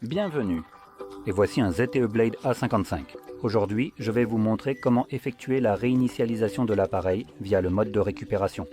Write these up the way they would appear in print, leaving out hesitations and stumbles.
Bienvenue, et voici un ZTE Blade A55. Aujourd'hui, je vais vous montrer comment effectuer la réinitialisation de l'appareil via le mode de récupération.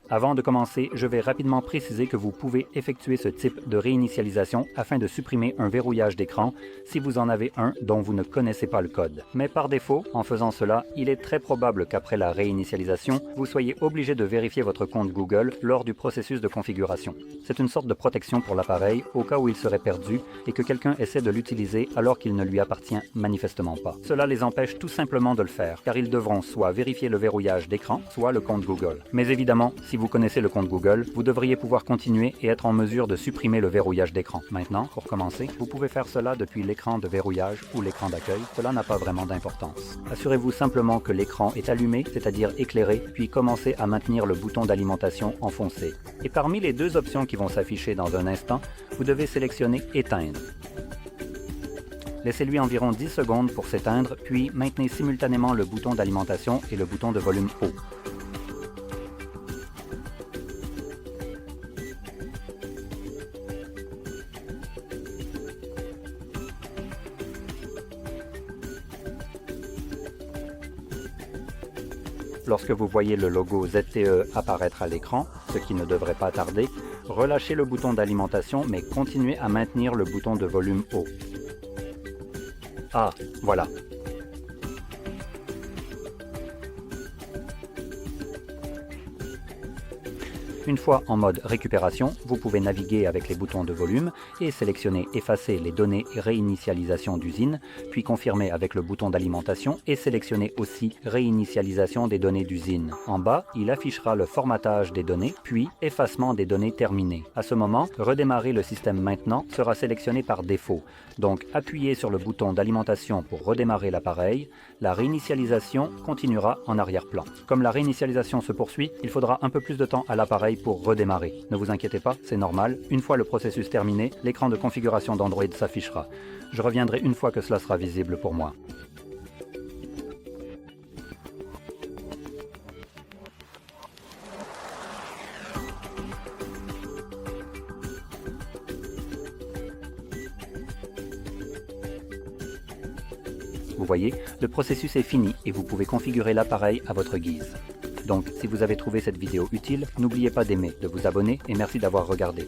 Avant de commencer, je vais rapidement préciser que vous pouvez effectuer ce type de réinitialisation afin de supprimer un verrouillage d'écran si vous en avez un dont vous ne connaissez pas le code. Mais par défaut, en faisant cela, il est très probable qu'après la réinitialisation, vous soyez obligé de vérifier votre compte Google lors du processus de configuration. C'est une sorte de protection pour l'appareil au cas où il serait perdu et que quelqu'un essaie de l'utiliser alors qu'il ne lui appartient manifestement pas. Cela les empêche tout simplement de le faire, car ils devront soit vérifier le verrouillage d'écran, soit le compte Google. Mais évidemment, si vous connaissez le compte Google, vous devriez pouvoir continuer et être en mesure de supprimer le verrouillage d'écran. Maintenant, pour commencer, vous pouvez faire cela depuis l'écran de verrouillage ou l'écran d'accueil. Cela n'a pas vraiment d'importance. Assurez-vous simplement que l'écran est allumé, c'est-à-dire éclairé, puis commencez à maintenir le bouton d'alimentation enfoncé. Et parmi les deux options qui vont s'afficher dans un instant, vous devez sélectionner « Éteindre ». Laissez-lui environ 10 secondes pour s'éteindre, puis maintenez simultanément le bouton d'alimentation et le bouton de volume haut. Lorsque vous voyez le logo ZTE apparaître à l'écran, ce qui ne devrait pas tarder, relâchez le bouton d'alimentation mais continuez à maintenir le bouton de volume haut. Ah, voilà. Une fois en mode récupération, vous pouvez naviguer avec les boutons de volume et sélectionner Effacer les données et réinitialisation d'usine, puis confirmer avec le bouton d'alimentation et sélectionner aussi Réinitialisation des données d'usine. En bas, il affichera le formatage des données, puis Effacement des données terminées. À ce moment, Redémarrer le système maintenant sera sélectionné par défaut. Donc appuyez sur le bouton d'alimentation pour redémarrer l'appareil. La réinitialisation continuera en arrière-plan. Comme la réinitialisation se poursuit, il faudra un peu plus de temps à l'appareil pour redémarrer. Ne vous inquiétez pas, c'est normal. Une fois le processus terminé, l'écran de configuration d'Android s'affichera. Je reviendrai une fois que cela sera visible pour moi. Vous voyez, le processus est fini et vous pouvez configurer l'appareil à votre guise. Donc, si vous avez trouvé cette vidéo utile, n'oubliez pas d'aimer, de vous abonner et merci d'avoir regardé.